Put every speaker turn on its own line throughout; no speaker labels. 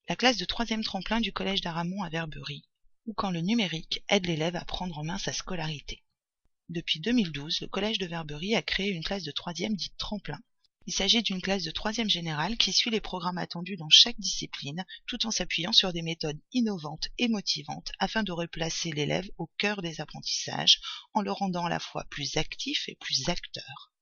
La classe de 3e tremplin du collège d'Aramon à Verberie, ou quand le numérique aide l'élève à prendre en main sa scolarité. Depuis 2012, le collège de Verberie a créé une classe de 3e dite tremplin. Il s'agit d'une classe de 3e générale qui suit les programmes attendus dans chaque discipline, tout en s'appuyant sur des méthodes innovantes et motivantes afin de replacer l'élève au cœur des apprentissages, en le rendant à la fois plus actif et plus acteur.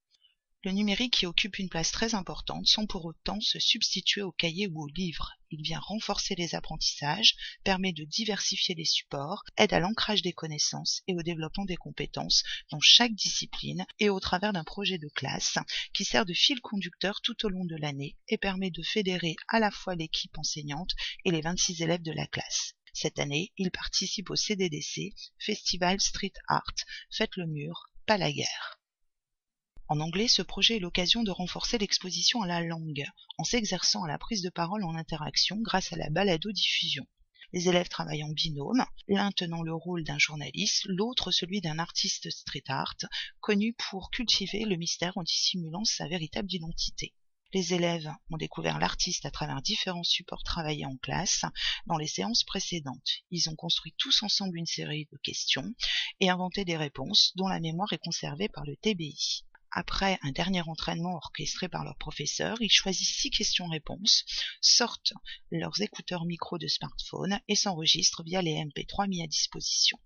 Le numérique y occupe une place très importante sans pour autant se substituer au cahier ou au livre. Il vient renforcer les apprentissages, permet de diversifier les supports, aide à l'ancrage des connaissances et au développement des compétences dans chaque discipline et au travers d'un projet de classe qui sert de fil conducteur tout au long de l'année et permet de fédérer à la fois l'équipe enseignante et les 26 élèves de la classe. Cette année, il participe au CDDC, Festival Street Art, Faites le mur, pas la guerre. En anglais, ce projet est l'occasion de renforcer l'exposition à la langue, en s'exerçant à la prise de parole en interaction grâce à la balado-diffusion. Les élèves travaillent en binôme, l'un tenant le rôle d'un journaliste, l'autre celui d'un artiste street art, connu pour cultiver le mystère en dissimulant sa véritable identité. Les élèves ont découvert l'artiste à travers différents supports travaillés en classe dans les séances précédentes. Ils ont construit tous ensemble une série de questions et inventé des réponses dont la mémoire est conservée par le TBI. Après un dernier entraînement orchestré par leur professeur, ils choisissent 6 questions-réponses, sortent leurs écouteurs micro de smartphone et s'enregistrent via les MP3 mis à disposition.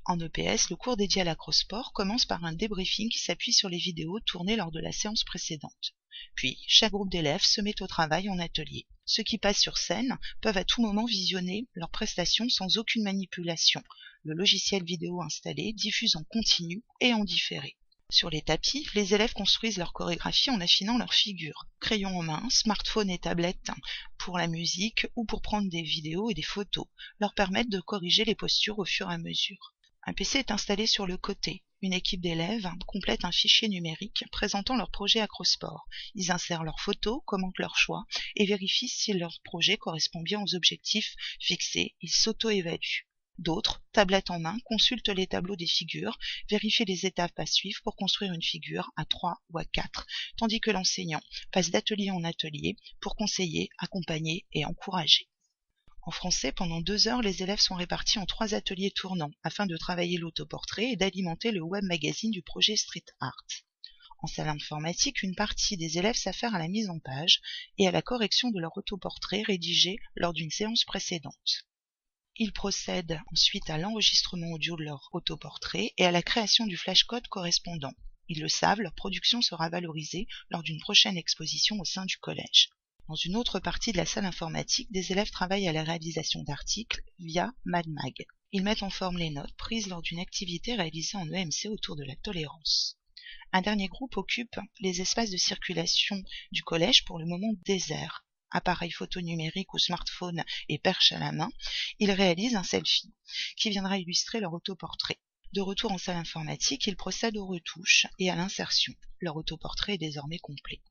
En EPS, le cours dédié à l'acrosport commence par un débriefing qui s'appuie sur les vidéos tournées lors de la séance précédente. Puis, chaque groupe d'élèves se met au travail en atelier. Ceux qui passent sur scène peuvent à tout moment visionner leurs prestations sans aucune manipulation. Le logiciel vidéo installé diffuse en continu et en différé. Sur les tapis, les élèves construisent leur chorégraphie en affinant leurs figures. Crayon en main, smartphone et tablette pour la musique ou pour prendre des vidéos et des photos leur permettent de corriger les postures au fur et à mesure. Un PC est installé sur le côté. Une équipe d'élèves complète un fichier numérique présentant leur projet Acrosport. Ils insèrent leurs photos, commentent leurs choix et vérifient si leur projet correspond bien aux objectifs fixés. Ils s'auto-évaluent. D'autres, tablettes en main, consultent les tableaux des figures, vérifient les étapes à suivre pour construire une figure à 3 ou à 4, tandis que l'enseignant passe d'atelier en atelier pour conseiller, accompagner et encourager. En français, pendant 2 heures, les élèves sont répartis en 3 ateliers tournants afin de travailler l'autoportrait et d'alimenter le web magazine du projet Street Art. En salle informatique, une partie des élèves s'affaire à la mise en page et à la correction de leur autoportrait rédigé lors d'une séance précédente. Ils procèdent ensuite à l'enregistrement audio de leur autoportrait et à la création du flashcode correspondant. Ils le savent, leur production sera valorisée lors d'une prochaine exposition au sein du collège. Dans une autre partie de la salle informatique, des élèves travaillent à la réalisation d'articles via MadMag. Ils mettent en forme les notes prises lors d'une activité réalisée en EMC autour de la tolérance. Un dernier groupe occupe les espaces de circulation du collège pour le moment déserts. Appareil photo numérique ou smartphone et perche à la main, ils réalisent un selfie qui viendra illustrer leur autoportrait. De retour en salle informatique, ils procèdent aux retouches et à l'insertion. Leur autoportrait est désormais complet.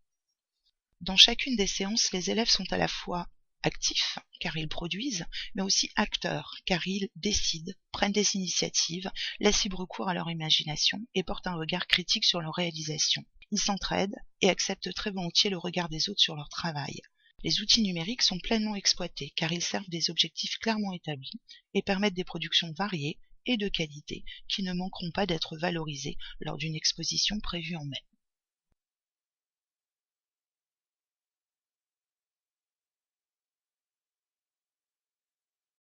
Dans chacune des séances, les élèves sont à la fois actifs, car ils produisent, mais aussi acteurs, car ils décident, prennent des initiatives, laissent libre cours à leur imagination et portent un regard critique sur leur réalisation. Ils s'entraident et acceptent très volontiers le regard des autres sur leur travail. Les outils numériques sont pleinement exploités car ils servent des objectifs clairement établis et permettent des productions variées et de qualité qui ne manqueront pas d'être valorisées lors d'une exposition prévue en mai.